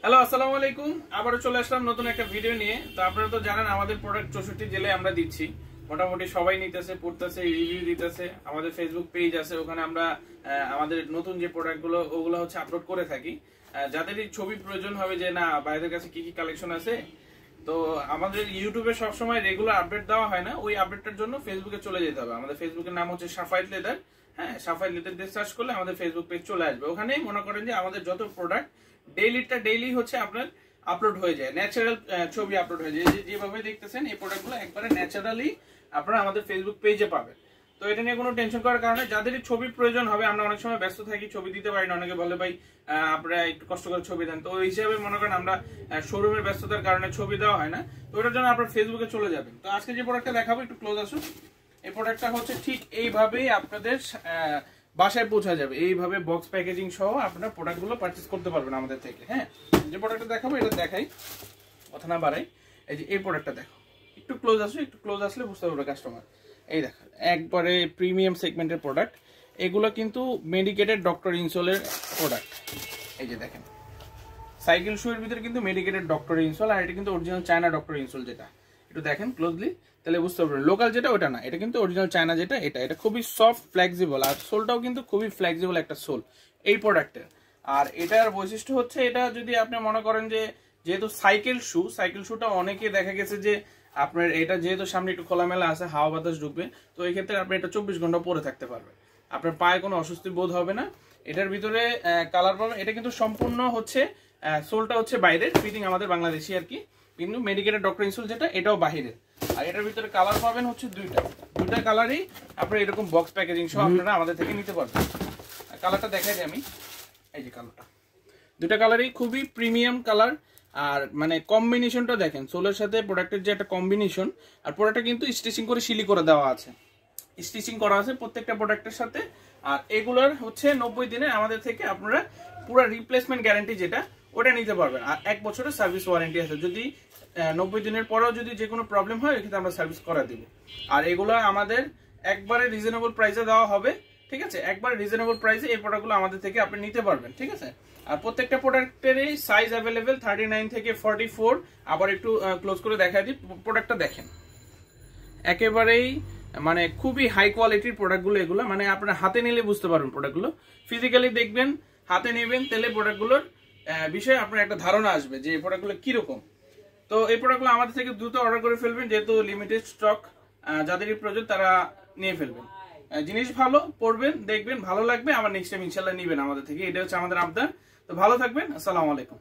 Hello, আসসালামু আলাইকুম। আবারও চলে আসলাম নতুন একটা ভিডিও নিয়ে। তো আপনারা তো জানেন আমাদের প্রোডাক্ট 64 জেলায় আমরা দিচ্ছি। মোটামুটি সবাই নিতেছে, পড়তেছে, রিভিউ দিতেছে। আমাদের ফেসবুক পেজ আছে, ওখানে আমরা আমাদের নতুন যে প্রোডাক্টগুলো ওগুলো হচ্ছে আপলোড করে থাকি। যাদেরই ছবি প্রয়োজন হবে যে না ভাইদের কাছে কি কি কালেকশন আছে, তো আমাদের ইউটিউবে সবসময় রেগুলার আপডেট দেওয়া হয় না, ওই আপডেটটার জন্য ফেসবুকে চলে যেতে হবে। আমাদের ফেসবুকের নাম হচ্ছে সাফায়েত লেদার। হ্যাঁ, সাফায়েত লেদার দিয়ে সার্চ করলে আমাদের ফেসবুক পেজ চলে আসবে। ওখানেই মনে করেন যে আমাদের যত প্রোডাক্ট ডেইলি হচ্ছে আপনার আপলোড হয়ে যায়, ন্যাচারাল ছবি আপলোড হয়ে যায়। যেভাবে দেখতেছেন এই প্রোডাক্টগুলো একবারে ন্যাচারালি আপনারা আমাদের ফেসবুক পেজে পাবেন। তো এটা নিয়ে কোনো টেনশন করার কারণে, যাদেরই ছবির প্রয়োজন হবে, আমরা অনেক সময় ব্যস্ত থাকি, ছবি দিতে পারি না। অনেকে বলে ভাই আপনারা একটু কষ্ট করে ছবি দেন, তো ওই হিসাবে মনে করেন আমরা শোরুমের ব্যস্ততার কারণে ছবি দেওয়া হয় না। তো ওটার জন্য আপনার ফেসবুকে চলে যাবেন। তো আজকে যে প্রোডাক্টটা দেখাবো, একটু ক্লোজ আসুন। এই প্রোডাক্টটা হচ্ছে ঠিক এইভাবেই আপনাদের বাসায় পৌঁছা যাবে, এইভাবে বক্স প্যাকেজিং সহ আপনারা প্রোডাক্টগুলো পারচেজ করতে পারবেন আমাদের থেকে। হ্যাঁ, যে প্রোডাক্টটা দেখাবো এটা দেখাই, কথা না বাড়াই। এই যে এই প্রোডাক্টটা দেখো, একটু ক্লোজ আসো, একটু ক্লোজ আসলে বুঝতে পারবে কাস্টমার। এই দেখো, একবারে প্রিমিয়াম সেগমেন্টের প্রোডাক্ট। এগুলো কিন্তু মেডিকেটেড ডক্টর ইনসোলের প্রোডাক্ট। এই যে দেখেন, সাইকেল শু এর ভিতরে কিন্তু মেডিকেটেড ডক্টর ইনসোল, আর এটা কিন্তু অরিজিনাল চায়না ডক্টর ইনসোল। যেটা একটু দেখেন ক্লোজলি, তাহলে বুঝতে পারবেন লোকাল যেটা ওটা না, এটা কিন্তু অরিজিনাল চায়না যেটা, এটা খুবই সফট ফ্লেক্সিবল, আর সোলটাও কিন্তু খুবই ফ্লেক্সিবল একটা সোল এই প্রোডাক্টের। আর এটার বৈশিষ্ট্য হচ্ছে, এটা যদি আপনি মনে করেন যে যেহেতু সাইকেল শুটা অনেকে দেখা গেছে যে আপনার এটা যেহেতু সামনে একটু খোলামেলা আছে, হাওয়া বাতাস ঢুকবে, তো এই ক্ষেত্রে আপনি এটা 24 ঘন্টা পরে থাকতে পারবেন, আপনার পায়ে কোনো অস্বস্তি বোধ হবে না। এটার ভিতরে কালার পাবেন, এটা কিন্তু সম্পূর্ণ হচ্ছে সোলটা হচ্ছে বাইরের, ফিটিং আমাদের বাংলাদেশি আর কি, কিন্তু মেডিকেটেড ডক্টর ইনসোল যেটা এটাও বাহিরের। আর এটার ভিতরে কালার পাবেন হচ্ছে দুইটা কালারই আপনারা এরকম বক্স প্যাকেজিং সহ আপনারা আমাদের থেকে নিতে পারবেন। কালারটা দেখাই দিই আমি, এই যে কালারটা, দুইটা কালারই খুবই প্রিমিয়াম কালার। আর মানে কম্বিনেশনটা দেখেন, সোলের সাথে প্রোডাক্টের যে একটা কম্বিনেশন, আর প্রোডাক্টটা কিন্তু স্টিচিং করে সিলি করে দেওয়া আছে, স্টিচিং করা আছে প্রত্যেকটা প্রোডাক্টের সাথে। আর এগুলোর হচ্ছে 90 দিনে আমাদের থেকে আপনারা পুরো রিপ্লেসমেন্ট গ্যারান্টি যেটা ওটা নিতে পারবেন, আর 1 বছরের সার্ভিস ওয়ারেন্টি আছে। যদি 90 দিনের পরেও যদি যে কোনো প্রবলেম হয়, এক্ষেত্রে আমরা সার্ভিস করা দিব। আর এগুলো আমাদের একবারে রিজনেবল প্রাইসে দেওয়া হবে, ঠিক আছে? একবারে রিজনেবল প্রাইসে এই প্রোডাক্টগুলো আমাদের থেকে আপনি নিতে পারবেন, ঠিক আছে? আর প্রত্যেকটা প্রোডাক্টেরই সাইজ অ্যাভেলেবেল 39 থেকে 44। আবার একটু ক্লোজ করে দেখা দিই, প্রোডাক্টটা দেখেন, একেবারেই মানে খুবই হাই কোয়ালিটির প্রোডাক্টগুলো এগুলো, মানে আপনার হাতে নিলে বুঝতে পারবেন প্রোডাক্টগুলো, ফিজিক্যালি দেখবেন, হাতে নেবেন, তাহলে প্রোডাক্টগুলোর বিষয়ে আপনার একটা ধারণা আসবে যে এই প্রোডাক্টগুলো কিরকম। তো এই প্রোডাক্টগুলো আমাদের থেকে দ্রুত অর্ডার করে ফেলবেন, যেহেতু লিমিটেড স্টক, যাদেরই প্রয়োজন তারা নিয়ে ফেলবেন। জিনিস ভালো, পড়বেন, দেখবেন, ভালো লাগবে, আবার নেক্সট টাইম ইনশাল্লাহ নিবেন আমাদের থেকে। এটা হচ্ছে আমাদের আবদার। তো ভালো থাকবেন, আসসালামু আলাইকুম।